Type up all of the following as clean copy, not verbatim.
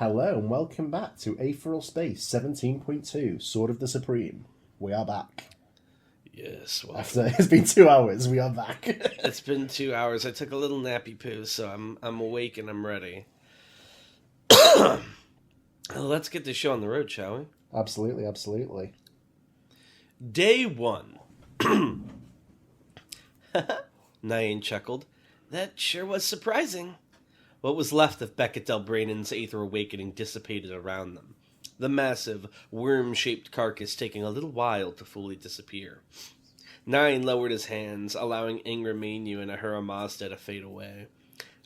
Hello and welcome back to Aetheral Space 17.2, Sword of the Supreme. We are back. Yes, well, After it's been 2 hours, we are back. it's been 2 hours. I took a little nappy poo, so I'm awake and I'm ready. Let's get this show on the road, shall we? Absolutely. Day 1. Nyan chuckled. That sure was surprising. What was left of Beckett Delbrainen's Aether Awakening dissipated around them, the massive, worm-shaped carcass taking a little while to fully disappear. Nyan lowered his hands, allowing Ingramenu and Ahura Mazda to fade away.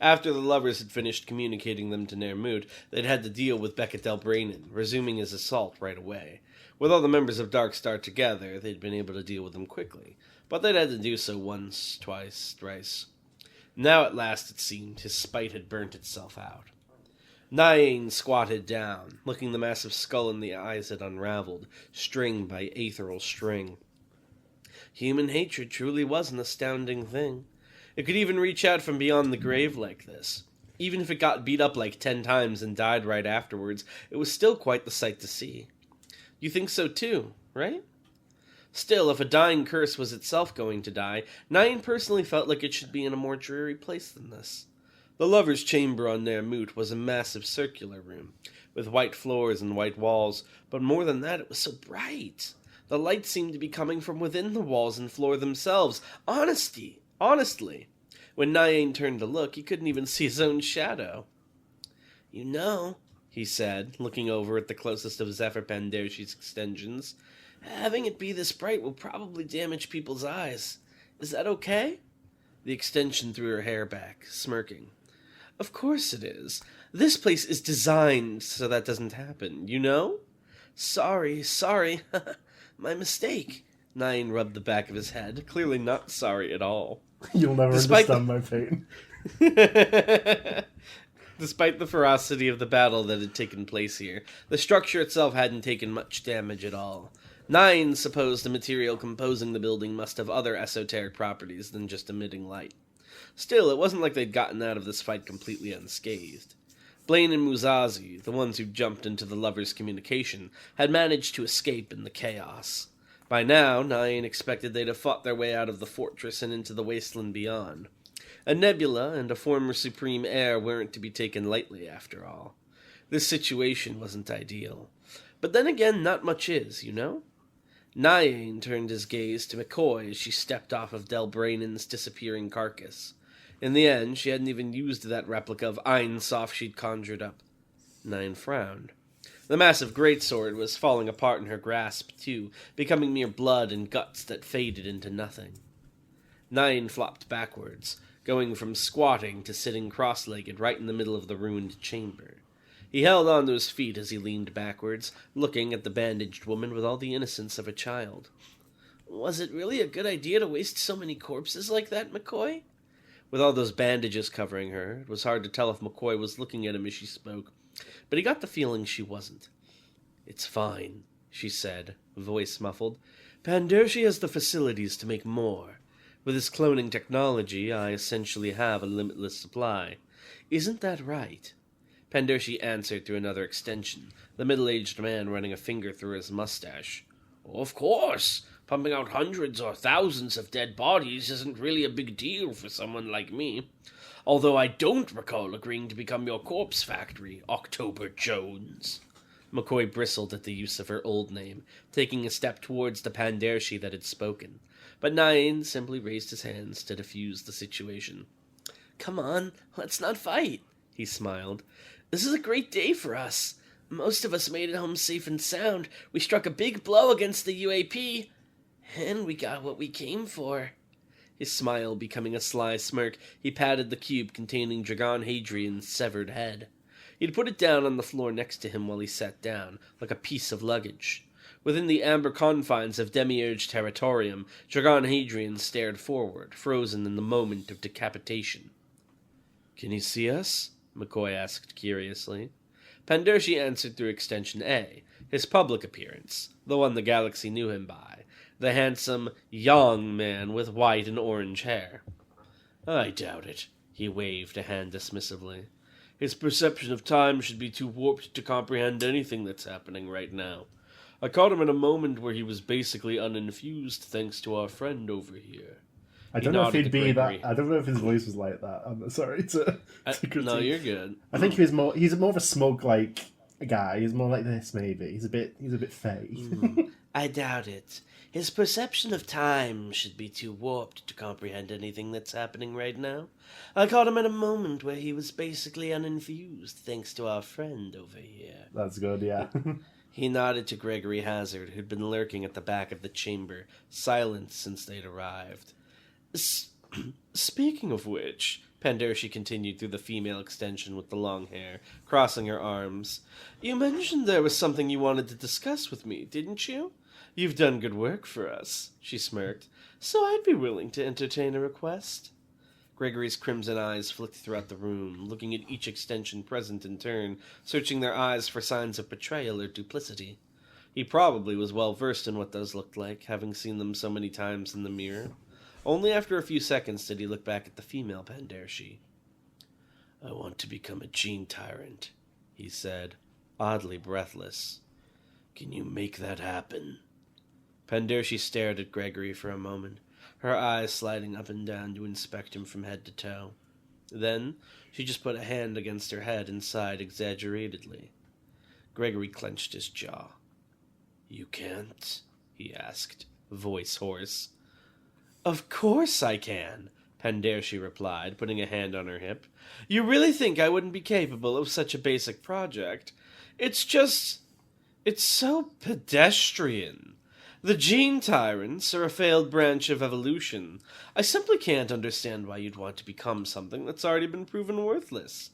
After the lovers had finished communicating them to Nermut, they'd had to deal with Beckett Delbrainen, resuming his assault right away. With all the members of Darkstar together, they'd been able to deal with him quickly, but they'd had to do so once, twice, thrice. Now at last, it seemed, his spite had burnt itself out. Nyan squatted down, looking the massive skull in the eyes had unraveled, string by aetheral string. Human hatred truly was an astounding thing. It could even reach out from beyond the grave like this. Even if it got beat up like 10 times and died right afterwards, it was still quite the sight to see. You think so too, right? Still, if a dying curse was itself going to die, Nyan personally felt like it should be in a more dreary place than this. The lover's chamber on Nermut was a massive circular room, with white floors and white walls, but more than that, it was so bright. The light seemed to be coming from within the walls and floor themselves. Honestly. When Nyan turned to look, he couldn't even see his own shadow. You know, he said, looking over at the closest of Zephyr Pandershi's extensions, having it be this bright will probably damage people's eyes. Is that okay? The extension threw her hair back, smirking. Of course it is. This place is designed so that doesn't happen, you know? Sorry. My mistake. Nyan rubbed the back of his head, clearly not sorry at all. You'll never understand my pain. Despite the ferocity of the battle that had taken place here, the structure itself hadn't taken much damage at all. Nyan supposed the material composing the building must have other esoteric properties than just emitting light. Still, it wasn't like they'd gotten out of this fight completely unscathed. Blaine and Muzazi, the ones who jumped into the lovers' communication, had managed to escape in the chaos. By now, Nyan expected they'd have fought their way out of the fortress and into the wasteland beyond. A nebula and a former supreme heir weren't to be taken lightly, after all. This situation wasn't ideal. But then again, not much is, you know? Nyan turned his gaze to McCoy as she stepped off of Delbrainen's disappearing carcass. In the end, she hadn't even used that replica of Ein Sof she'd conjured up. Nyan frowned. The massive greatsword was falling apart in her grasp, too, becoming mere blood and guts that faded into nothing. Nyan flopped backwards, going from squatting to sitting cross-legged right in the middle of the ruined chamber. He held on to his feet as he leaned backwards, looking at the bandaged woman with all the innocence of a child. Was it really a good idea to waste so many corpses like that, McCoy? With all those bandages covering her, it was hard to tell if McCoy was looking at him as she spoke, but he got the feeling she wasn't. It's fine, she said, voice muffled. Pandershi has the facilities to make more. With his cloning technology, I essentially have a limitless supply. Isn't that right? Pandershi answered through another extension, the middle-aged man running a finger through his mustache. Of course! Pumping out hundreds or thousands of dead bodies isn't really a big deal for someone like me. Although I don't recall agreeing to become your corpse factory, October Jones. McCoy bristled at the use of her old name, taking a step towards the Pandershi that had spoken. But Nyan simply raised his hands to defuse the situation. Come on, let's not fight, he smiled. This is a great day for us. Most of us made it home safe and sound. We struck a big blow against the UAP, and we got what we came for. His smile becoming a sly smirk, he patted the cube containing Dragon Hadrian's severed head. He'd put it down on the floor next to him while he sat down, like a piece of luggage. Within the amber confines of Demiurge Territorium, Dragon Hadrian stared forward, frozen in the moment of decapitation. Can you see us? McCoy asked curiously. Pandershi answered through Extension A, his public appearance, the one the galaxy knew him by, the handsome, young man with white and orange hair. I doubt it, he waved a hand dismissively. His perception of time should be too warped to comprehend anything that's happening right now. I caught him in a moment where he was basically uninfused thanks to our friend over here. I He don't know if nodded he'd to be Gregory. that. I don't know if his voice was like that. I'm sorry to critique. No, you're good. I think he was more. He's more of a smug like guy. He's more like this. Maybe he's a bit fey. I doubt it. His perception of time should be too warped to comprehend anything that's happening right now. I caught him in a moment where he was basically uninfused thanks to our friend over here. That's good. Yeah. He nodded to Gregory Hazard, who'd been lurking at the back of the chamber, silent since they'd arrived. Speaking of which, Pandershi continued through the female extension with the long hair, crossing her arms, you mentioned there was something you wanted to discuss with me, didn't you? You've done good work for us, she smirked, so I'd be willing to entertain a request. Gregory's crimson eyes flicked throughout the room, looking at each extension present in turn, searching their eyes for signs of betrayal or duplicity. He probably was well versed in what those looked like, having seen them so many times in the mirror. Only after a few seconds did he look back at the female Pandershi. I want to become a gene tyrant, he said, oddly breathless. Can you make that happen? Pandershi stared at Gregory for a moment, her eyes sliding up and down to inspect him from head to toe. Then she just put a hand against her head and sighed exaggeratedly. Gregory clenched his jaw. You can't? He asked, voice hoarse. Of course I can, Pandershi replied, putting a hand on her hip. You really think I wouldn't be capable of such a basic project? It's so pedestrian. The gene tyrants are a failed branch of evolution. I simply can't understand why you'd want to become something that's already been proven worthless.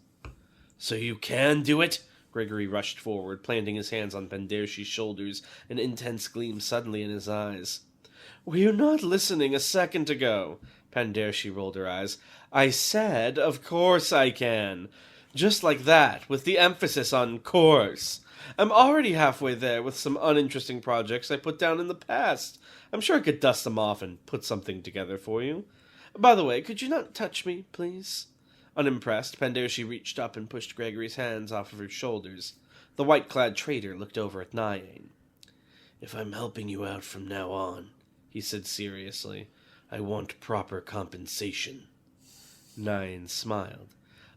So you can do it? Gregory rushed forward, planting his hands on Pandershi's shoulders, an intense gleam suddenly in his eyes. Were you not listening a second ago? Pandershi rolled her eyes. I said, of course I can. Just like that, with the emphasis on course. I'm already halfway there with some uninteresting projects I put down in the past. I'm sure I could dust them off and put something together for you. By the way, could you not touch me, please? Unimpressed, Pandershi reached up and pushed Gregory's hands off of her shoulders. The white-clad traitor looked over at Nyane. If I'm helping you out from now on, he said seriously, I want proper compensation. Nyane smiled.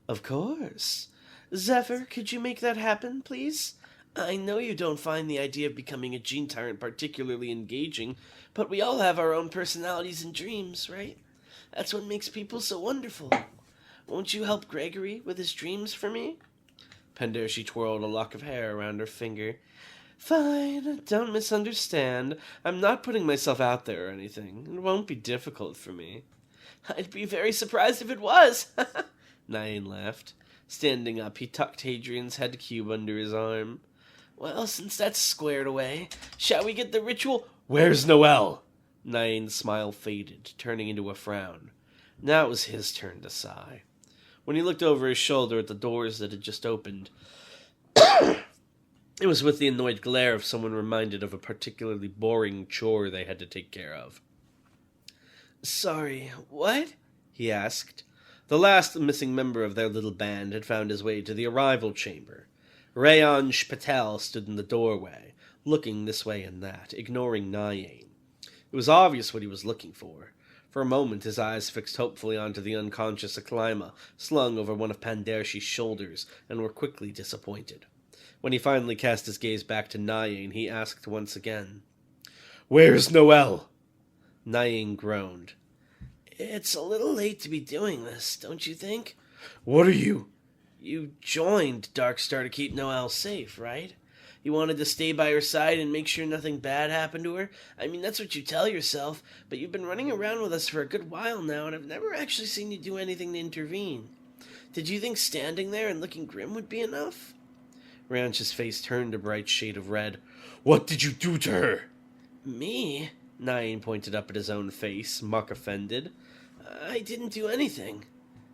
Of course. Zephyr, could you make that happen, please? I know you don't find the idea of becoming a gene tyrant particularly engaging, but we all have our own personalities and dreams, right? That's what makes people so wonderful. Won't you help Gregory with his dreams for me? Pandershi twirled a lock of hair around her finger. Fine, don't misunderstand. I'm not putting myself out there or anything. It won't be difficult for me. I'd be very surprised if it was, Nyane laughed. Standing up, he tucked Hadrian's head cube under his arm. Well, since that's squared away, shall we get the ritual? Where's Noelle? Nyane's smile faded, turning into a frown. Now it was his turn to sigh. When he looked over his shoulder at the doors that had just opened, it was with the annoyed glare of someone reminded of a particularly boring chore they had to take care of. Sorry, what? He asked. The last missing member of their little band had found his way to the arrival chamber. Rayanj Patel stood in the doorway, looking this way and that, ignoring Nyane. It was obvious what he was looking for. For a moment his eyes fixed hopefully onto the unconscious Aklaima, slung over one of Pandershi's shoulders, and were quickly disappointed. When he finally cast his gaze back to Nyane, he asked once again, Where's Noelle? Nyane groaned. It's a little late to be doing this, don't you think? What are you? You joined Darkstar to keep Noelle safe, right? You wanted to stay by her side and make sure nothing bad happened to her? I mean, that's what you tell yourself, but you've been running around with us for a good while now, and I've never actually seen you do anything to intervene. Did you think standing there and looking grim would be enough? Ranch's face turned a bright shade of red. What did you do to her? Me? Nyane pointed up at his own face, muck offended. I didn't do anything.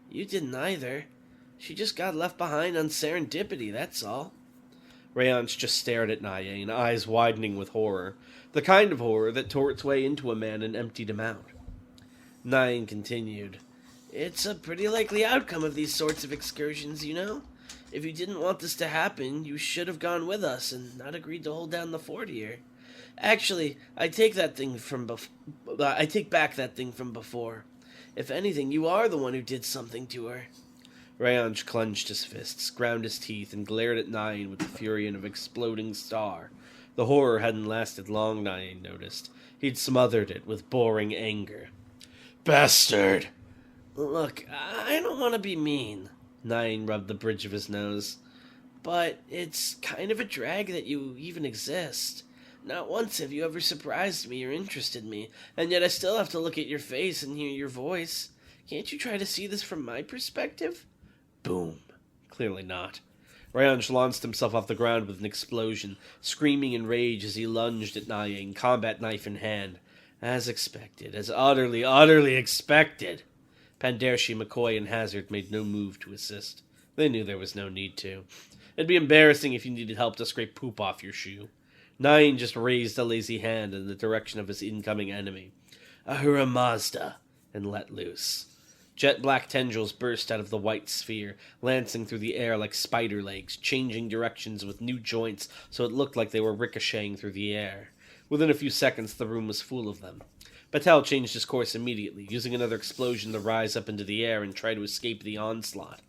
You didn't either. She just got left behind on serendipity, that's all. Rayanch just stared at Nyane, eyes widening with horror. The kind of horror that tore its way into a man and emptied him out. Nyane continued. It's a pretty likely outcome of these sorts of excursions, you know? If you didn't want this to happen, you should have gone with us and not agreed to hold down the fort here. Actually, I take back that thing from before. If anything, you are the one who did something to her. Rayonch clenched his fists, ground his teeth, and glared at Nine with the fury of an exploding star. The horror hadn't lasted long, Nine noticed. He'd smothered it with boring anger. Bastard! Look, I don't want to be mean. Nine rubbed the bridge of his nose. But it's kind of a drag that you even exist. Not once have you ever surprised me or interested me, and yet I still have to look at your face and hear your voice. Can't you try to see this from my perspective? Boom. Clearly not. Rayonch launched himself off the ground with an explosion, screaming in rage as he lunged at Nyang, combat knife in hand. As expected, as utterly, utterly expected. Pandershi, McCoy, and Hazard made no move to assist. They knew there was no need to. It'd be embarrassing if you needed help to scrape poop off your shoe. Nine just raised a lazy hand in the direction of his incoming enemy. Ahura Mazda, and let loose. Jet black tendrils burst out of the white sphere, lancing through the air like spider legs, changing directions with new joints so it looked like they were ricocheting through the air. Within a few seconds, the room was full of them. Patel changed his course immediately, using another explosion to rise up into the air and try to escape the onslaught.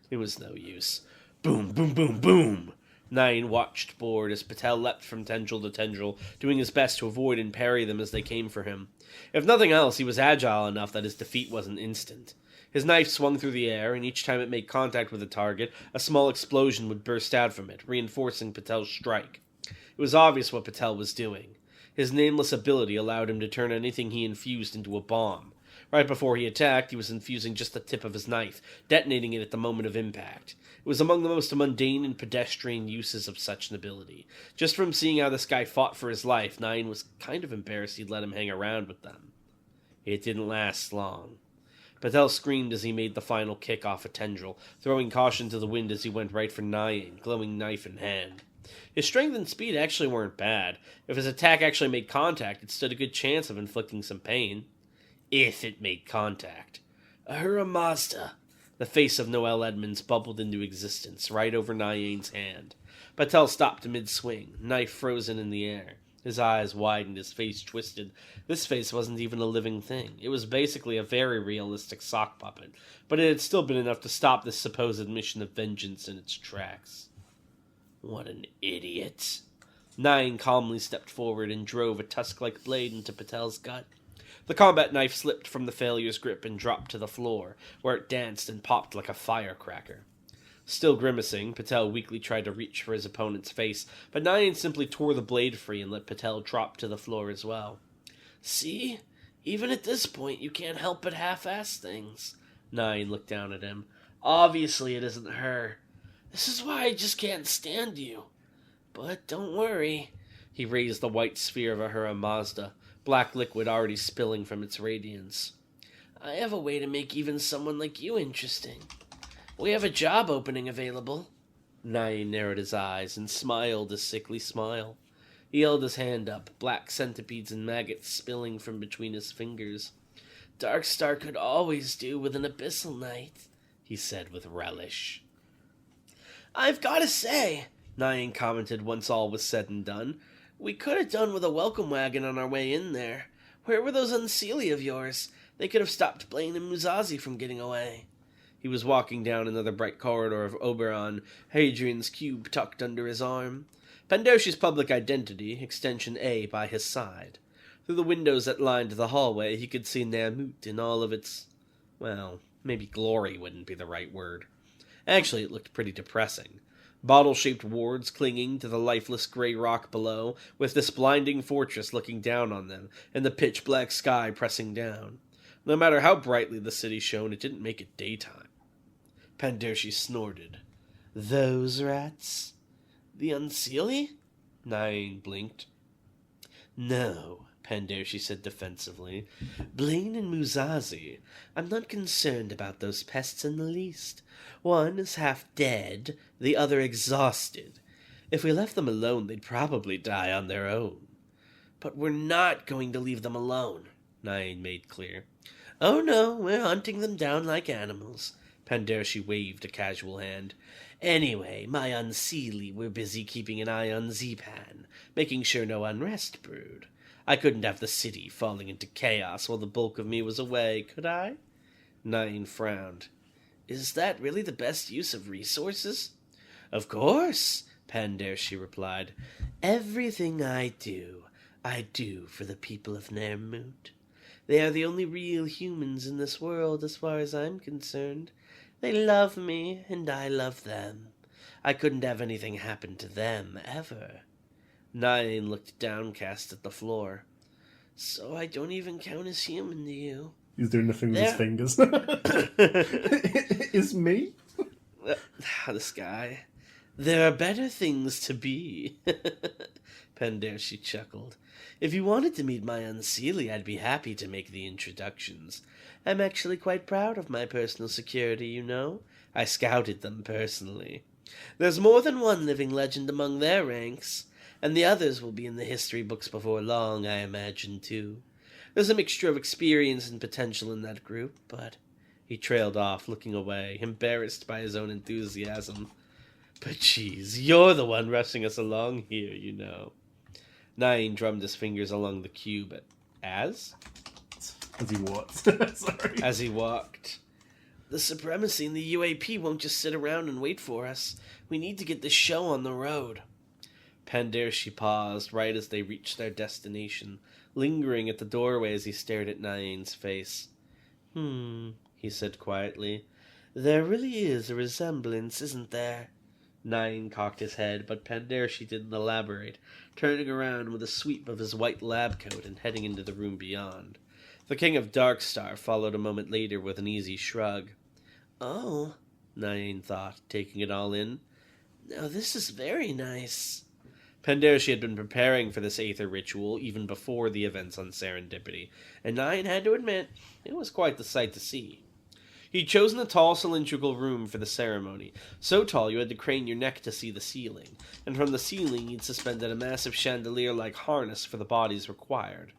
It was no use. Boom, boom, boom, boom! Nine watched bored as Patel leapt from tendril to tendril, doing his best to avoid and parry them as they came for him. If nothing else, he was agile enough that his defeat wasn't instant. His knife swung through the air, and each time it made contact with a target, a small explosion would burst out from it, reinforcing Patel's strike. It was obvious what Patel was doing. His nameless ability allowed him to turn anything he infused into a bomb. Right before he attacked, he was infusing just the tip of his knife, detonating it at the moment of impact. It was among the most mundane and pedestrian uses of such an ability. Just from seeing how this guy fought for his life, Nine was kind of embarrassed he'd let him hang around with them. It didn't last long. Patel screamed as he made the final kick off a tendril, throwing caution to the wind as he went right for Nyang, glowing knife in hand. His strength and speed actually weren't bad. If his attack actually made contact, it stood a good chance of inflicting some pain. If it made contact. Ahura Mazda! The face of Noel Edmonds bubbled into existence, right over Nyang's hand. Patel stopped mid-swing, knife frozen in the air. His eyes widened, his face twisted. This face wasn't even a living thing. It was basically a very realistic sock puppet, but it had still been enough to stop this supposed mission of vengeance in its tracks. What an idiot. Nine calmly stepped forward and drove a tusk-like blade into Patel's gut. The combat knife slipped from the failure's grip and dropped to the floor, where it danced and popped like a firecracker. Still grimacing, Patel weakly tried to reach for his opponent's face, but Nyan simply tore the blade free and let Patel drop to the floor as well. See? Even at this point, you can't help but half-ass things. Nyan looked down at him. Obviously it isn't her. This is why I just can't stand you. But don't worry. He raised the white sphere of Ahura Mazda, black liquid already spilling from its radiance. I have a way to make even someone like you interesting. We have a job opening available. Nyan narrowed his eyes and smiled a sickly smile. He held his hand up, black centipedes and maggots spilling from between his fingers. Darkstar could always do with an abyssal knight, he said with relish. I've got to say, Nyan commented once all was said and done, we could have done with a welcome wagon on our way in there. Where were those Unseelie of yours? They could have stopped Blaine and Muzazi from getting away. He was walking down another bright corridor of Oberon, Hadrian's cube tucked under his arm. Pandoshi's public identity, extension A, by his side. Through the windows that lined the hallway, he could see Namut in all of its... well, maybe glory wouldn't be the right word. Actually, it looked pretty depressing. Bottle-shaped wards clinging to the lifeless gray rock below, with this blinding fortress looking down on them, and the pitch-black sky pressing down. No matter how brightly the city shone, it didn't make it daytime. Pandoshi snorted. Those rats? The Unseelie? Nyan blinked. No, Pandoshi said defensively. Blaine and Muzazi. I'm not concerned about those pests in the least. One is half dead, the other exhausted. If we left them alone, they'd probably die on their own. But we're not going to leave them alone, Nyan made clear. Oh no, we're hunting them down like animals, Pandershi waved a casual hand. Anyway, my unseelie were busy keeping an eye on Zepan, making sure no unrest brewed. I couldn't have the city falling into chaos while the bulk of me was away, could I? Nine frowned. Is that really the best use of resources? Of course, Pandershi replied. Everything I do for the people of Nermut. They are the only real humans in this world as far as I'm concerned. They love me, and I love them. I couldn't have anything happen to them, ever. Nine looked downcast at the floor. So I don't even count as human to you. He's doing the thing with his fingers. Is me? This guy. There are better things to be. Pandershi chuckled. If you wanted to meet my unseelie, I'd be happy to make the introductions. I'm actually quite proud of my personal security, you know. I scouted them personally. There's more than one living legend among their ranks, and the others will be in the history books before long, I imagine, too. There's a mixture of experience and potential in that group, but... He trailed off, looking away, embarrassed by his own enthusiasm. But geez, you're the one rushing us along here, you know. Nine drummed his fingers along the cube As he walked. Sorry. As he walked. The supremacy and the UAP won't just sit around and wait for us. We need to get this show on the road. Pandershi paused right as they reached their destination, lingering at the doorway as he stared at Nine's face. He said quietly. There really is a resemblance, isn't there? Nine cocked his head, but Pandershi didn't elaborate, turning around with a sweep of his white lab coat and heading into the room beyond. The King of Darkstar followed a moment later with an easy shrug. Oh, Nine thought, taking it all in. Now this is very nice. Pandershi had been preparing for this Aether ritual even before the events on Serendipity, and Nine had to admit it was quite the sight to see. He'd chosen a tall cylindrical room for the ceremony, so tall you had to crane your neck to see the ceiling, and from the ceiling he'd suspended a massive chandelier-like harness for the bodies required.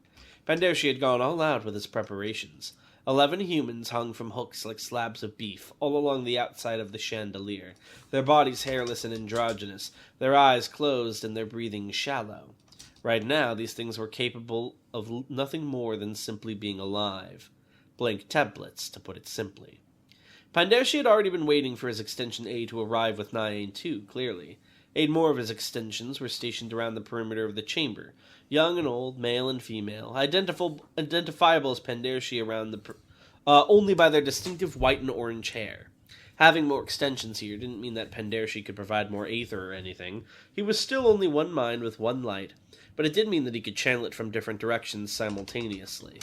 Pandershi had gone all out with his preparations. 11 humans hung from hooks like slabs of beef all along the outside of the chandelier, their bodies hairless and androgynous, their eyes closed and their breathing shallow. Right now, these things were capable of nothing more than simply being alive. Blank tablets, to put it simply. Pandershi had already been waiting for his Extension A to arrive with Nyan too, clearly. 8 more of his extensions were stationed around the perimeter of the chamber, young and old, male and female, identifiable as Pandershi around only by their distinctive white and orange hair. Having more extensions here didn't mean that Pandershi could provide more aether or anything. He was still only one mind with one light, but it did mean that he could channel it from different directions simultaneously.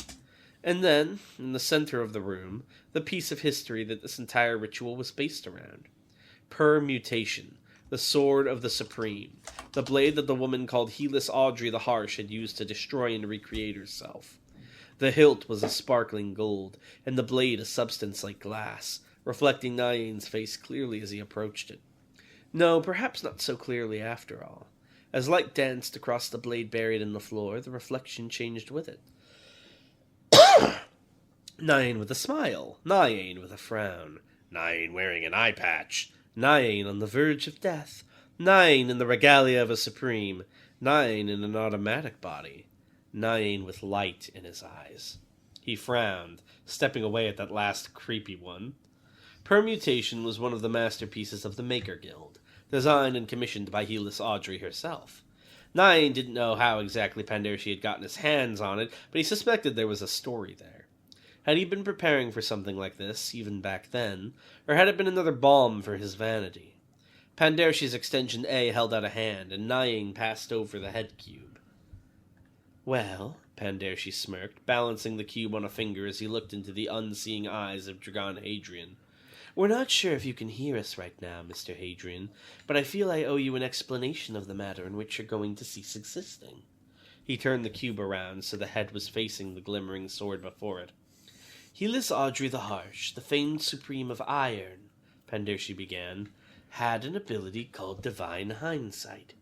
And then, in the center of the room, the piece of history that this entire ritual was based around. Permutation, the sword of the Supreme, the blade that the woman called Helis Audrey the Harsh had used to destroy and recreate herself. The hilt was a sparkling gold, and the blade a substance like glass, reflecting Nyan's face clearly as he approached it. No, perhaps not so clearly after all. As light danced across the blade buried in the floor, the reflection changed with it. Nyan with a smile, Nyan with a frown, Nyan wearing an eye patch, Nyan on the verge of death, Nyan in the regalia of a supreme, Nyan in an automatic body, Nyan with light in his eyes. He frowned, stepping away at that last creepy one. Permutation was one of the masterpieces of the Maker Guild, designed and commissioned by Helis Audrey herself. Nyan didn't know how exactly Pandershi had gotten his hands on it, but he suspected there was a story there. Had he been preparing for something like this, even back then, or had it been another balm for his vanity? Pandershi's Extension A held out a hand, and Nyan passed over the head cube. Well, Pandershi smirked, balancing the cube on a finger as he looked into the unseeing eyes of Dragon Hadrian. We're not sure if you can hear us right now, Mr. Hadrian, but I feel I owe you an explanation of the matter in which you're going to cease existing. He turned the cube around so the head was facing the glimmering sword before it. Helis Audrey the Harsh, the famed supreme of iron, Pandershi began, had an ability called Divine Hindsight.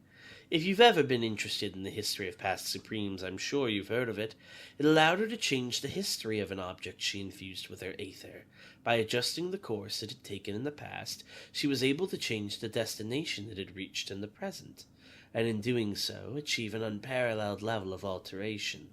If you've ever been interested in the history of past Supremes, I'm sure you've heard of it. It allowed her to change the history of an object she infused with her aether. By adjusting the course it had taken in the past, she was able to change the destination it had reached in the present, and in doing so, achieve an unparalleled level of alteration.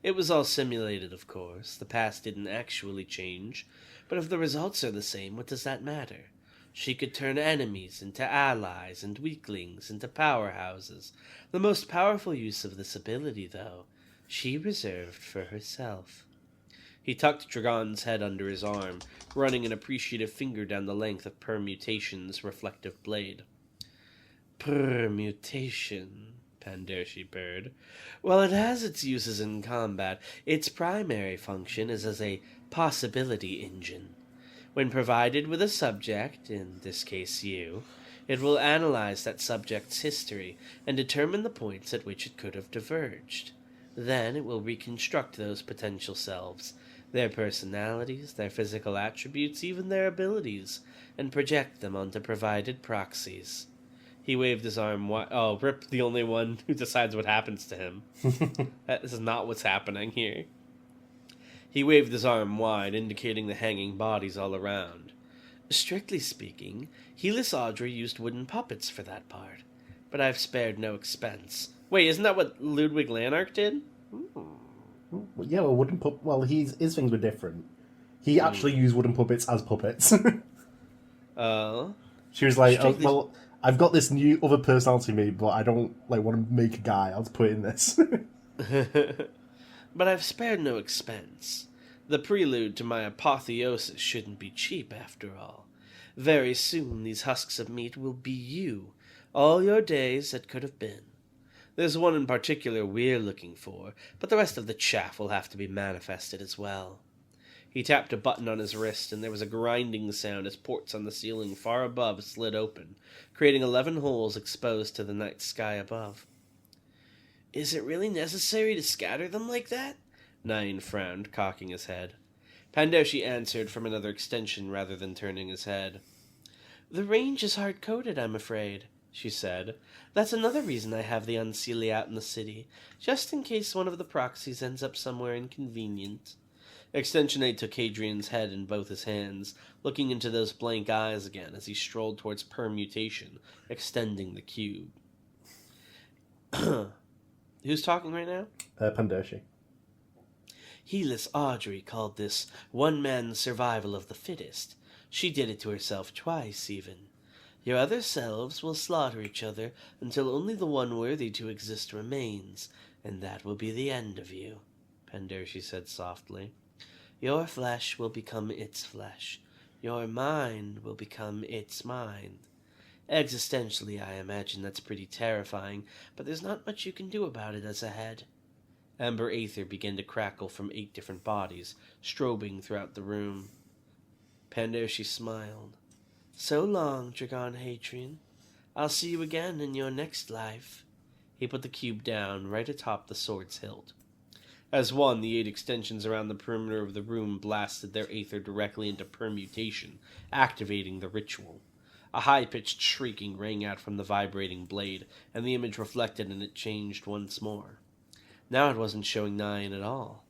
It was all simulated, of course. The past didn't actually change, but if the results are the same, what does that matter? She could turn enemies into allies and weaklings into powerhouses. The most powerful use of this ability, though, she reserved for herself. He tucked Dragon's head under his arm, running an appreciative finger down the length of Permutation's reflective blade. Permutation, Pandershi purred. While it has its uses in combat, its primary function is as a possibility engine. When provided with a subject, in this case you, it will analyze that subject's history and determine the points at which it could have diverged. Then it will reconstruct those potential selves, their personalities, their physical attributes, even their abilities, and project them onto provided proxies. He waved his arm wide. Oh, Rip, the only one who decides what happens to him. This is not what's happening here. He waved his arm wide, indicating the hanging bodies all around. Strictly speaking, Helis Audrey used wooden puppets for that part, but I've spared no expense. Wait, isn't that what Ludwig Lanark did? Yeah, well, his things were different. He actually used wooden puppets as puppets. Oh. She was like, I've got this new other personality in me, but I don't want to make a guy. I'll put it in this. But I've spared no expense. The prelude to my apotheosis shouldn't be cheap, after all. Very soon these husks of meat will be you, all your days that could have been. There's one in particular we're looking for, but the rest of the chaff will have to be manifested as well. He tapped a button on his wrist, and there was a grinding sound as ports on the ceiling far above slid open, creating 11 holes exposed to the night sky above. Is it really necessary to scatter them like that? Nine frowned, cocking his head. Pandoshi answered from another extension rather than turning his head. The range is hard-coded, I'm afraid, she said. That's another reason I have the Unseelie out in the city, just in case one of the proxies ends up somewhere inconvenient. Extension 8 took Hadrian's head in both his hands, looking into those blank eyes again as he strolled towards Permutation, extending the cube. Who's talking right now? Pandoshi. Helis Audrey called this one-man survival of the fittest. She did it to herself twice, even. Your other selves will slaughter each other until only the one worthy to exist remains, and that will be the end of you, Pandoshi said softly. Your flesh will become its flesh. Your mind will become its mind. Existentially, I imagine that's pretty terrifying, but there's not much you can do about it as a head. Amber aether began to crackle from 8 different bodies, strobing throughout the room. Pandoshi smiled. So long, Dragon Hadrian. I'll see you again in your next life. He put the cube down right atop the sword's hilt. As one, the 8 extensions around the perimeter of the room blasted their aether directly into Permutation, activating the ritual. A high-pitched shrieking rang out from the vibrating blade, and the image reflected and it changed once more. Now it wasn't showing Nyan at all.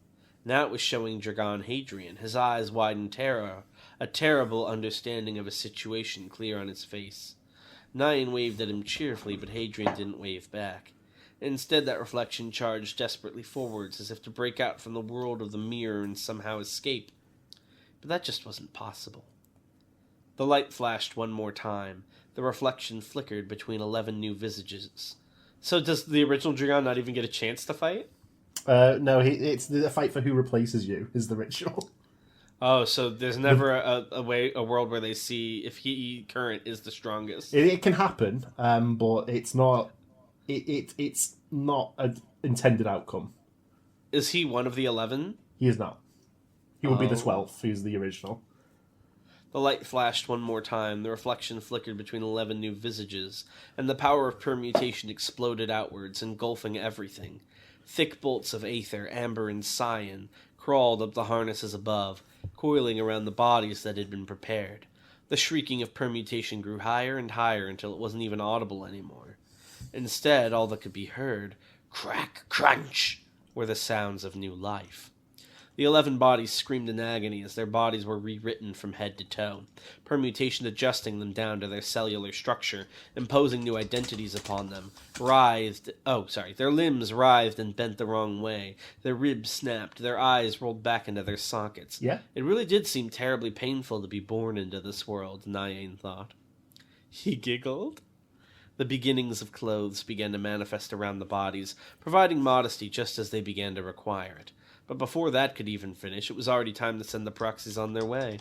Now it was showing Dragon Hadrian, his eyes wide in terror, a terrible understanding of his situation clear on his face. Nyan waved at him cheerfully, but Hadrian didn't wave back. Instead, that reflection charged desperately forwards, as if to break out from the world of the mirror and somehow escape. But that just wasn't possible. The light flashed one more time. The reflection flickered between 11 new visages. So does the original Dragon not even get a chance to fight? No, it's the fight for who replaces you is the ritual. Oh, so there's never a world where they see if he current is the strongest. It can happen, but it's not. It's not an intended outcome. Is he one of the 11? He is not. He will be the 12th, who's the original. The light flashed one more time, the reflection flickered between 11 new visages, and the power of permutation exploded outwards, engulfing everything. Thick bolts of aether, amber and cyan, crawled up the harnesses above, coiling around the bodies that had been prepared. The shrieking of permutation grew higher and higher until it wasn't even audible anymore. Instead, all that could be heard, crack, crunch, were the sounds of new life. The 11 bodies screamed in agony as their bodies were rewritten from head to toe, permutation adjusting them down to their cellular structure, imposing new identities upon them. Their limbs writhed and bent the wrong way, their ribs snapped, their eyes rolled back into their sockets. Yeah. It really did seem terribly painful to be born into this world, Nyane thought. He giggled. The beginnings of clothes began to manifest around the bodies, providing modesty just as they began to require it. But before that could even finish, it was already time to send the proxies on their way.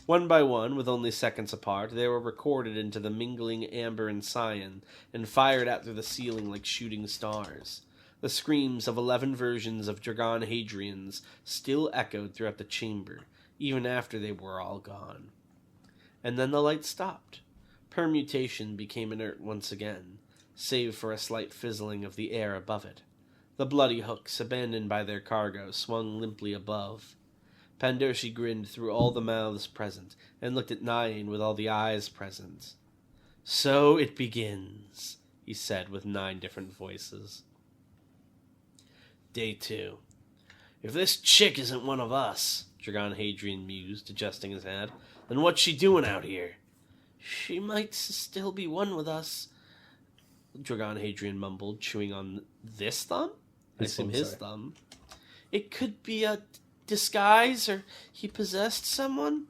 One by one, with only seconds apart, they were recorded into the mingling amber and cyan, and fired out through the ceiling like shooting stars. The screams of 11 versions of Dragon Hadrians still echoed throughout the chamber, even after they were all gone. And then the light stopped. Permutation became inert once again, save for a slight fizzling of the air above it. The bloody hooks, abandoned by their cargo, swung limply above. Pandoshi grinned through all the mouths present, and looked at Nyane with all the eyes present. "So it begins," he said with 9 different voices. Day 2. "If this chick isn't one of us," Dragon Hadrian mused, adjusting his hat, "then what's she doing out here?" "She might still be one with us," Dragon Hadrian mumbled, chewing on this thumb? I assume his thumb. "It could be a disguise, or he possessed someone?"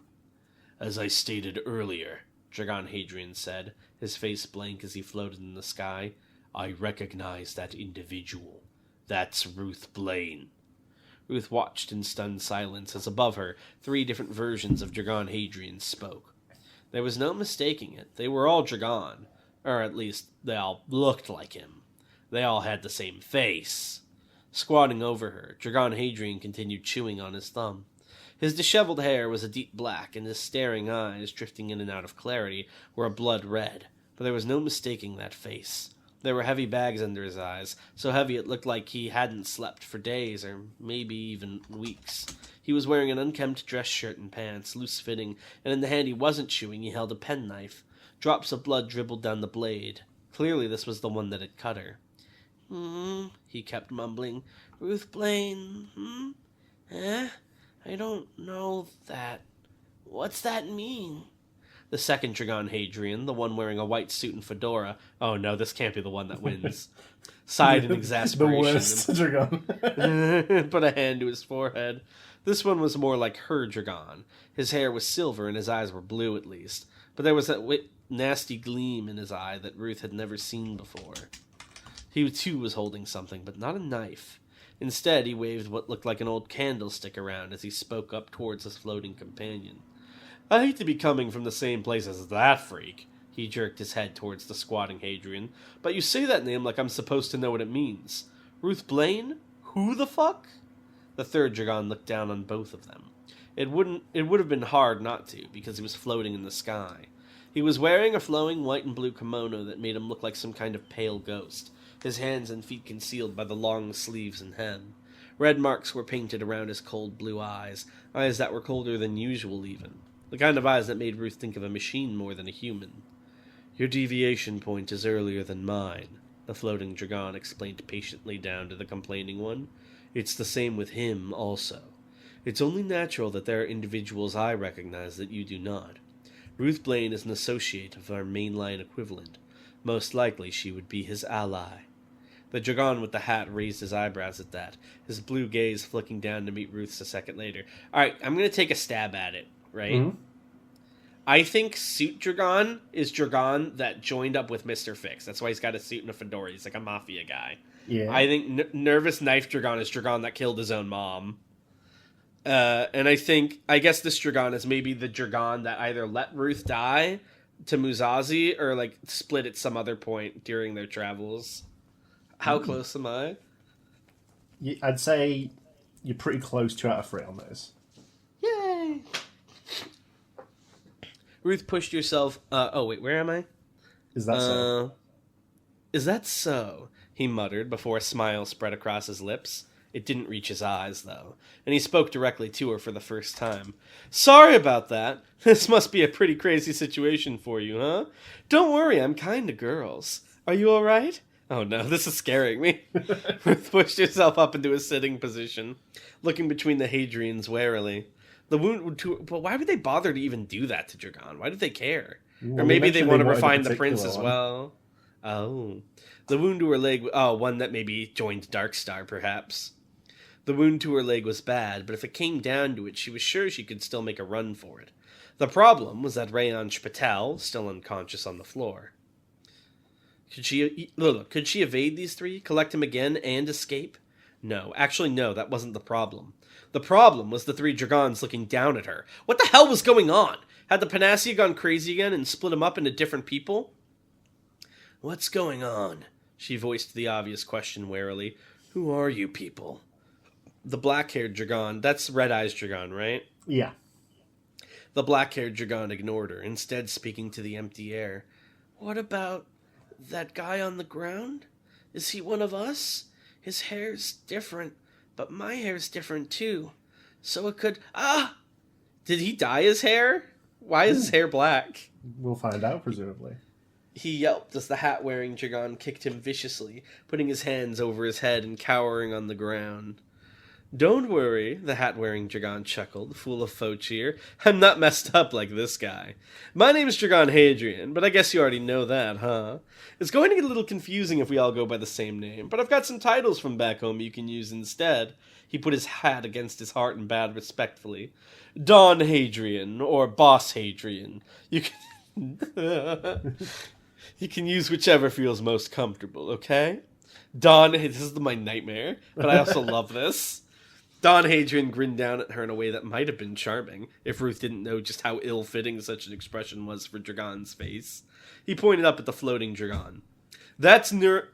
"As I stated earlier," Dragon Hadrian said, his face blank as he floated in the sky, "I recognize that individual. That's Ruth Blaine." Ruth watched in stunned silence as above her 3 different versions of Dragon Hadrian spoke. There was no mistaking it. They were all Dragon. Or at least, they all looked like him. They all had the same face. Squatting over her, Dragon Hadrian continued chewing on his thumb. His disheveled hair was a deep black, and his staring eyes, drifting in and out of clarity, were a blood red. But there was no mistaking that face. There were heavy bags under his eyes, so heavy it looked like he hadn't slept for days, or maybe even weeks. He was wearing an unkempt dress shirt and pants, loose-fitting, and in the hand he wasn't chewing he held a penknife. Drops of blood dribbled down the blade. Clearly this was the one that had cut her. He kept mumbling. "Ruth Blaine, I don't know that. What's that mean?" The second Dragon Hadrian, the one wearing a white suit and fedora, oh no, this can't be the one that wins, sighed in exasperation. The worst Dragon. Put a hand to his forehead. This one was more like her Dragon. His hair was silver and his eyes were blue at least, but there was that nasty gleam in his eye that Ruth had never seen before. He too was holding something, but not a knife. Instead, he waved what looked like an old candlestick around as he spoke up towards his floating companion. "I hate to be coming from the same place as that freak." He jerked his head towards the squatting Hadrian. "But you say that name like I'm supposed to know what it means. Ruth Blaine? Who the fuck?" The third Dragon looked down on both of them. It would have been hard not to, because he was floating in the sky. He was wearing a flowing white and blue kimono that made him look like some kind of pale ghost, his hands and feet concealed by the long sleeves and hem. Red marks were painted around his cold blue eyes that were colder than usual even. The kind of eyes that made Ruth think of a machine more than a human. "Your deviation point is earlier than mine," the floating Dragon explained patiently down to the complaining one. "It's the same with him also. It's only natural that there are individuals I recognize that you do not. Ruth Blaine is an associate of our mainline equivalent. Most likely she would be his ally." The Dragon with the hat raised his eyebrows at that, his blue gaze flicking down to meet Ruth's a second later. "Alright, I'm going to take a stab at it, right? Mm-hmm. I think Suit Dragon is Dragon that joined up with Mr. Fix. That's why he's got a suit and a fedora. He's like a mafia guy. Yeah. I think Nervous Knife Dragon is Dragon that killed his own mom. And I guess this Dragon is maybe the Dragon that either let Ruth die to Muzazi or like split at some other point during their travels. How close am I? I'd say you're pretty close, 2 out of 3 on this. Yay! Ruth pushed yourself... oh, wait, where am I? Is that so? Is that so? He muttered before a smile spread across his lips. It didn't reach his eyes, though, and he spoke directly to her for the first time. "Sorry about that. This must be a pretty crazy situation for you, huh? Don't worry, I'm kind to girls. Are you all right? Oh no, this is scaring me. Ruth pushed herself up into a sitting position, looking between the Hadrians warily. The wound, but why would they bother to even do that to Dragon? Why did they care? Well, Or maybe they want to wanted a refine the prince particular as one. well. Oh. The wound to her leg, one that maybe joined Darkstar, perhaps. The wound to her leg was bad, but if it came down to it, she was sure she could still make a run for it. The problem was that Rayansh Patel, still unconscious on the floor. Could she evade these three, collect him again, and escape? No, actually no, that wasn't the problem. The problem was the three Dragons looking down at her. What the hell was going on? Had the Panacea gone crazy again and split him up into different people? What's going on? She voiced the obvious question warily. Who are you people? The black-haired Dragon, that's Red Eyes Dragon, right? Yeah. The black-haired Dragon ignored her, instead speaking to the empty air. What about that guy on the ground? Is he one of us? His hair's different, but my hair's different too. So it could... Ah! Did he dye his hair? Why is his hair black? We'll find out, presumably. He yelped as the hat-wearing Dragon kicked him viciously, putting his hands over his head and cowering on the ground. Don't worry, the hat-wearing Dragon chuckled, full of faux cheer. I'm not messed up like this guy. My name's Dragon Hadrian, but I guess you already know that, huh? It's going to get a little confusing if we all go by the same name, but I've got some titles from back home you can use instead. He put his hat against his heart and bowed respectfully. Don Hadrian, or Boss Hadrian. You can... You can use whichever feels most comfortable, okay? This is my nightmare, but I also love this. Don Hadrian grinned down at her in a way that might have been charming, if Ruth didn't know just how ill-fitting such an expression was for Dragon's face. He pointed up at the floating Dragon. That's Nurari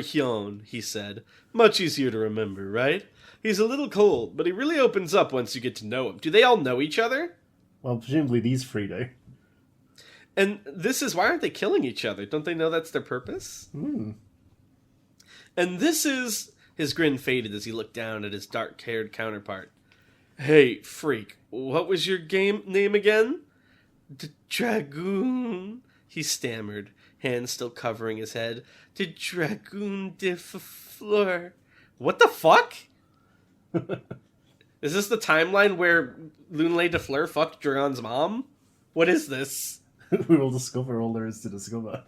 Hyon, he said. Much easier to remember, right? He's a little cold, but he really opens up once you get to know him. Do they all know each other? Well, presumably these three do. And this is, why aren't they killing each other? Don't they know that's their purpose? Hmm. And this is... His grin faded as he looked down at his dark-haired counterpart. Hey, freak, what was your name again? Dragoon, he stammered, hands still covering his head. De Dragoon de Fleur. What the fuck? Is this the timeline where Lunelay de Fleur fucked Dragon's mom? What is this? We will discover all there is to discover.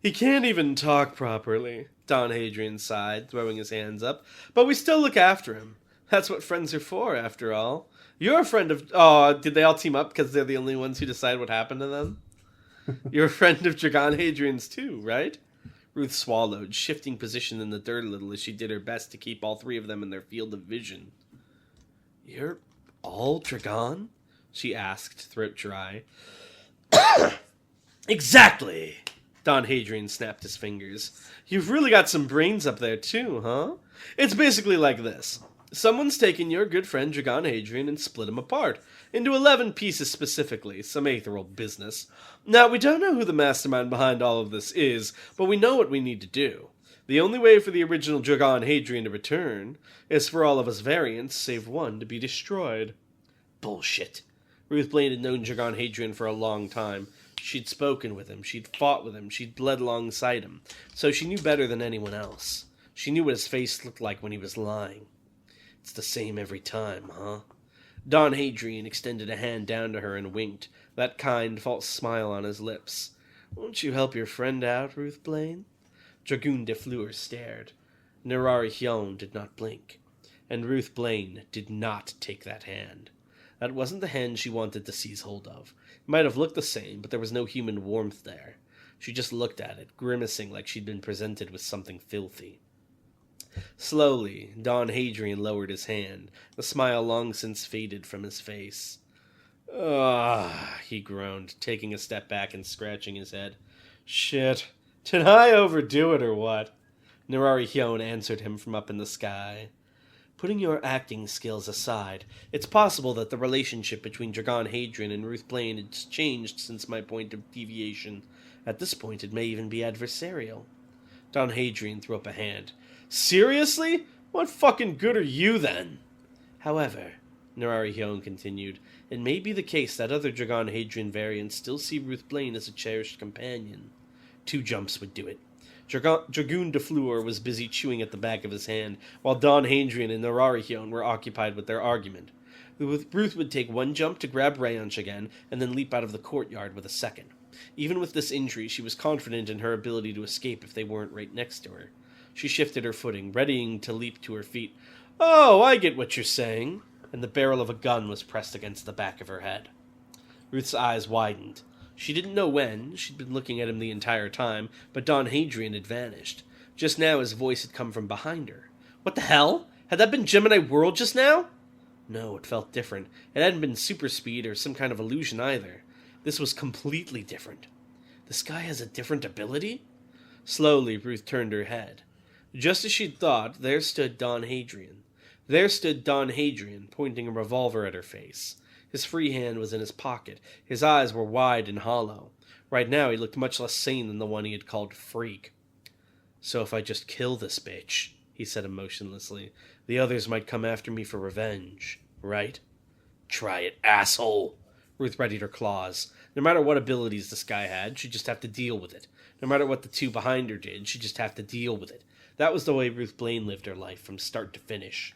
He can't even talk properly, Don Hadrian sighed, throwing his hands up. But we still look after him. That's what friends are for, after all. You're a friend of... Oh, did they all team up because they're the only ones who decide what happened to them? You're a friend of Dragon Hadrian's too, right? Ruth swallowed, shifting position in the dirt a little as she did her best to keep all three of them in their field of vision. You're all Dragon? She asked, throat dry. Exactly! Don Hadrian snapped his fingers. You've really got some brains up there too, huh? It's basically like this. Someone's taken your good friend Dragon Hadrian and split him apart, into 11 pieces specifically, some aetheral business. Now, we don't know who the mastermind behind all of this is, but we know what we need to do. The only way for the original Dragon Hadrian to return is for all of us variants, save one, to be destroyed. Bullshit. Ruth Blaine had known Dragon Hadrian for a long time. She'd spoken with him, she'd fought with him, she'd bled alongside him, so she knew better than anyone else. She knew what his face looked like when he was lying. It's the same every time, huh? Don Hadrian extended a hand down to her and winked, that kind, false smile on his lips. Won't you help your friend out, Ruth Blaine? Dragoon de Fleur stared. Nurari Hyon did not blink. And Ruth Blaine did not take that hand. That wasn't the hand she wanted to seize hold of. It might have looked the same, but there was no human warmth there. She just looked at it, grimacing like she'd been presented with something filthy. Slowly, Don Hadrian lowered his hand, the smile long since faded from his face. Ah, he groaned, taking a step back and scratching his head. Shit, did I overdo it or what? Nurari Hyon answered him from up in the sky. Putting your acting skills aside, it's possible that the relationship between Dragon Hadrian and Ruth Blaine has changed since my point of deviation. At this point, it may even be adversarial. Don Hadrian threw up a hand. Seriously? What fucking good are you, then? However, Nurari Hyon continued, it may be the case that other Dragon Hadrian variants still see Ruth Blaine as a cherished companion. 2 jumps would do it. Dragoon de Fleur was busy chewing at the back of his hand, while Don Hadrian and Nararihion were occupied with their argument. Ruth would take one jump to grab Rayonch again, and then leap out of the courtyard with a second. Even with this injury, she was confident in her ability to escape if they weren't right next to her. She shifted her footing, readying to leap to her feet. "Oh, I get what you're saying," and the barrel of a gun was pressed against the back of her head. Ruth's eyes widened. She didn't know when. She'd been looking at him the entire time, but Don Hadrian had vanished. Just now his voice had come from behind her. What the hell? Had that been Gemini World just now? No, it felt different. It hadn't been super speed or some kind of illusion either. This was completely different. This guy has a different ability? Slowly, Ruth turned her head. Just as she'd thought, there stood Don Hadrian. There stood Don Hadrian, pointing a revolver at her face. His free hand was in his pocket. His eyes were wide and hollow. Right now he looked much less sane than the one he had called Freak. "So if I just kill this bitch," he said emotionlessly, "the others might come after me for revenge, right?" "Try it, asshole!" Ruth readied her claws. No matter what abilities this guy had, she'd just have to deal with it. No matter what the two behind her did, she'd just have to deal with it. That was the way Ruth Blaine lived her life, from start to finish.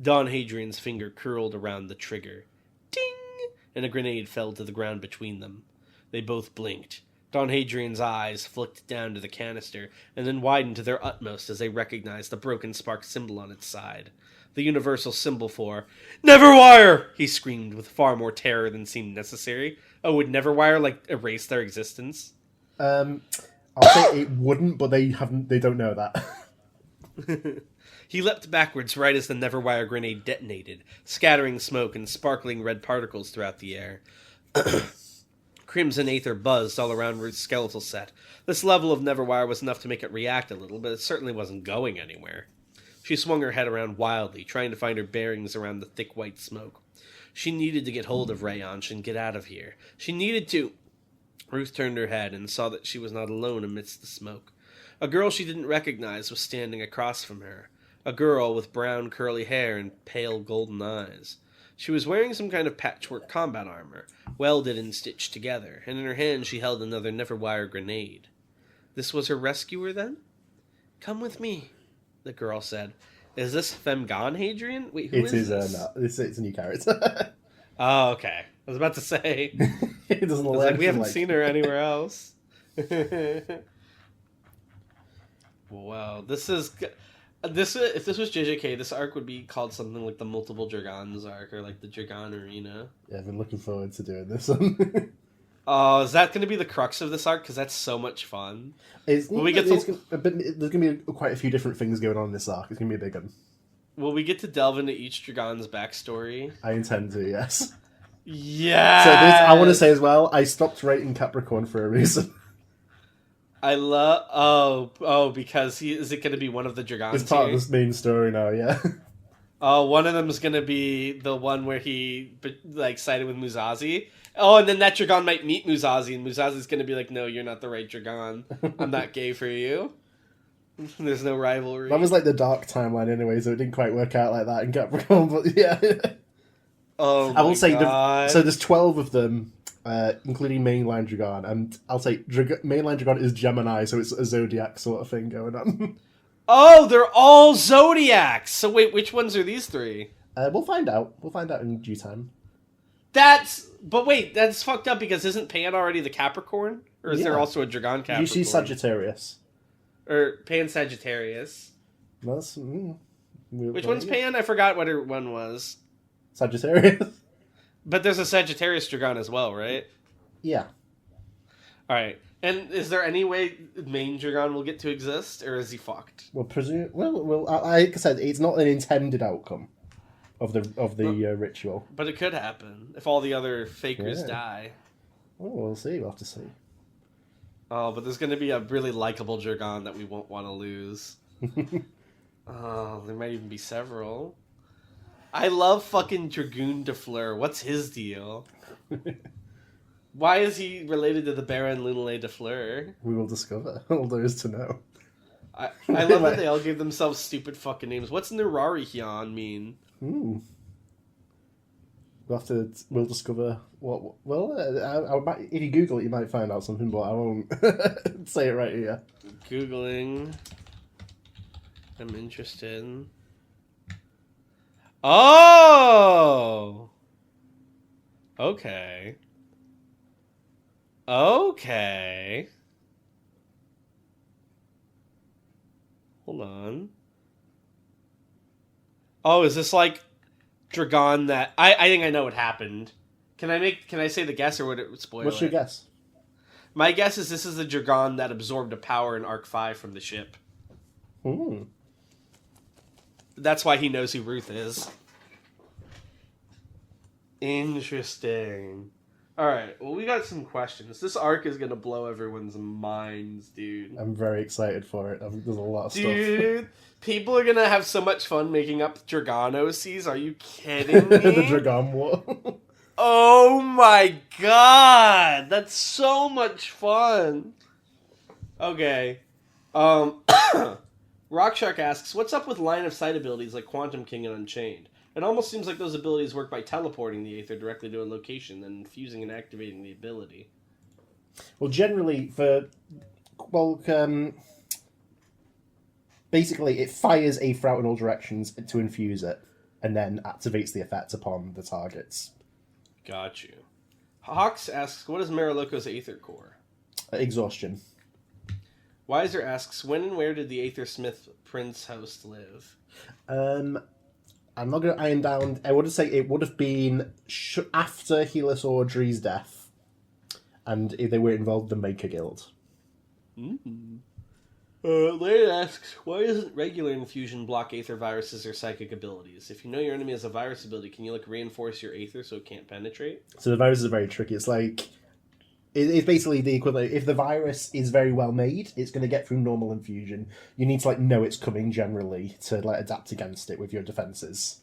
Don Hadrian's finger curled around the trigger. Ding! And a grenade fell to the ground between them. They both blinked. Don Hadrian's eyes flicked down to the canister, and then widened to their utmost as they recognized the broken spark symbol on its side. The universal symbol for Neverwire! He screamed with far more terror than seemed necessary. Oh, would Neverwire, erase their existence? I'll say it wouldn't, but they don't know that. He leapt backwards right as the Neverwire grenade detonated, scattering smoke and sparkling red particles throughout the air. Crimson aether buzzed all around Ruth's skeletal set. This level of Neverwire was enough to make it react a little, but it certainly wasn't going anywhere. She swung her head around wildly, trying to find her bearings around the thick white smoke. She needed to get hold of Rayonch and get out of here. She needed to... Ruth turned her head and saw that she was not alone amidst the smoke. A girl she didn't recognize was standing across from her. A girl with brown curly hair and pale golden eyes. She was wearing some kind of patchwork combat armor, welded and stitched together, and in her hand she held another Neverwire grenade. This was her rescuer, then? "Come with me," the girl said. "Is this Femgon Hadrian? Wait, who is this?" No, it's a new character. Oh, okay. I was about to say. It doesn't look we haven't seen her anywhere else. Wow, this is... if this was JJK, this arc would be called something like the Multiple Dragons arc, or the Dragon Arena. Yeah, I've been looking forward to doing this one. Oh, is that going to be the crux of this arc? Because that's so much fun. There's going to be quite a few different things going on in this arc. It's going to be a big one. Will we get to delve into each Dragon's backstory? I intend to, yes. Yeah. So I want to say as well, I stopped rating Capricorn for a reason. I love... because is it going to be one of the Dragons? It's part of this main story now, yeah. Oh, one of them is going to be the one where he sided with Musashi. Oh, and then that Dragon might meet Musashi, and Musashi's going to be like, "No, you're not the right Dragon. I'm not gay for you." There's no rivalry. That was the dark timeline anyway, so it didn't quite work out like that in Capricorn, but yeah. Oh, I will say, God. So there's 12 of them, including mainline Dragon, and I'll say mainline Dragon is Gemini, so it's a Zodiac sort of thing going on. Oh, they're all Zodiacs! So wait, which ones are these three? We'll find out. We'll find out in due time. But wait, that's fucked up because isn't Pan already the Capricorn? Or is there also a Dragon Capricorn? Usually Sagittarius. Or Pan Sagittarius. That's, which one's Pan? I forgot what her one was. Sagittarius. But there's a Sagittarius Dragon as well, right? Yeah. Alright. And is there any way main Dragon will get to exist? Or is he fucked? Well, like I said, it's not an intended outcome of the ritual. But it could happen if all the other fakers die. Oh, we'll see. We'll have to see. Oh, but there's going to be a really likable Dragon that we won't want to lose. Oh, there might even be several. I love fucking Dragoon de Fleur. What's his deal? Why is he related to the Baron Lunelay de Fleur? We will discover. All there is to know. I love that they all gave themselves stupid fucking names. What's Nararihion mean? Ooh. We'll discover what. Well, if you Google it, you might find out something, but I won't say it right here. Googling. I'm interested. Oh! Okay. Okay. Hold on. Oh, is this like Dragon that I think I know what happened. Can I say the guess or would it spoil What's your guess? My guess is this is the Dragon that absorbed a power in Arc 5 from the ship. Hmm. That's why he knows who Ruth is. Interesting. Alright, well, we got some questions. This arc is gonna blow everyone's minds, dude. I'm very excited for it. There's a lot of Dude, people are gonna have so much fun making up Dragon OCs. Are you kidding me? The Dragon War. Oh my god! That's so much fun! Okay. Rockshark asks, what's up with line of sight abilities like Quantum King and Unchained? It almost seems like those abilities work by teleporting the Aether directly to a location, then infusing and activating the ability. Well, generally, basically, it fires Aether out in all directions to infuse it, and then activates the effect upon the targets. Got you. Hawks asks, what is Mariloco's Aether core? Exhaustion. Weiser asks, when and where did the Aether Smith Prince host live? I'm not going to iron down. I would say it would have been after Helis Audrey's death, and they were involved in the Maker Guild. Mm-hmm. Lane asks, why doesn't regular infusion block Aether viruses or psychic abilities? If you know your enemy has a virus ability, can you reinforce your Aether so it can't penetrate? So the viruses are very tricky. It's like it's basically the equivalent. If the virus is very well made, it's going to get through normal infusion. You need to know it's coming generally to adapt against it with your defenses.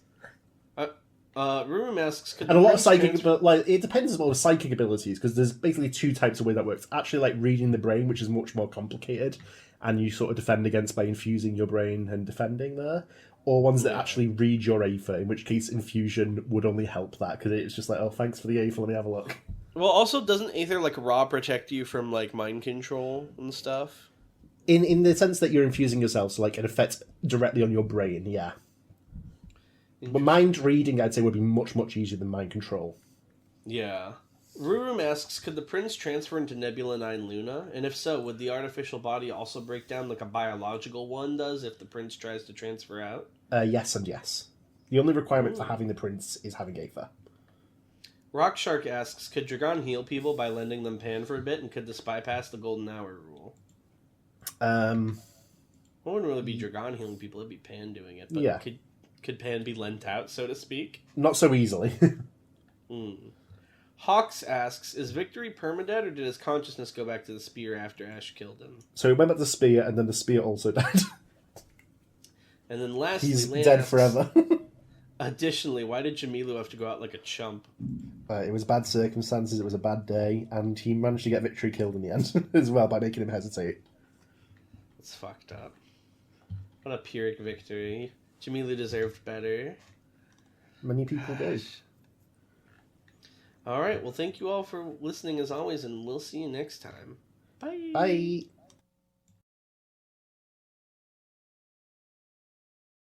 Rurum asks, and a lot of psychic, but it depends as well with psychic abilities because there's basically two types of way that works. Actually, reading the brain, which is much more complicated, and you sort of defend against by infusing your brain and defending there, or ones that actually read your Aether, in which case infusion would only help that because it's just oh, thanks for the Aether, let me have a look. Well, also, doesn't Aether raw protect you from mind control and stuff? In the sense that you're infusing yourself, so it affects directly on your brain, yeah. But mind reading, I'd say, would be much, much easier than mind control. Yeah. Rurum asks, could the Prince transfer into Nebula 9 Luna? And if so, would the artificial body also break down like a biological one does if the Prince tries to transfer out? Yes and yes. The only requirement for having the Prince is having Aether. Rockshark asks, could Dragon heal people by lending them Pan for a bit, and could this bypass the Golden Hour rule? It wouldn't really be Dragon healing people, it'd be Pan doing it. But yeah. Could Pan be lent out, so to speak? Not so easily. Hawks asks, is Victory permadead, or did his consciousness go back to the spear after Ash killed him? So he went back to the spear, and then the spear also died. And then lastly, he's dead forever. Additionally, why did Jamilu have to go out like a chump? It was bad circumstances, it was a bad day, and he managed to get Victory killed in the end as well by making him hesitate. That's fucked up. What a Pyrrhic victory. Jamilu deserved better. Many people do. Alright, well thank you all for listening as always, and we'll see you next time. Bye! Bye!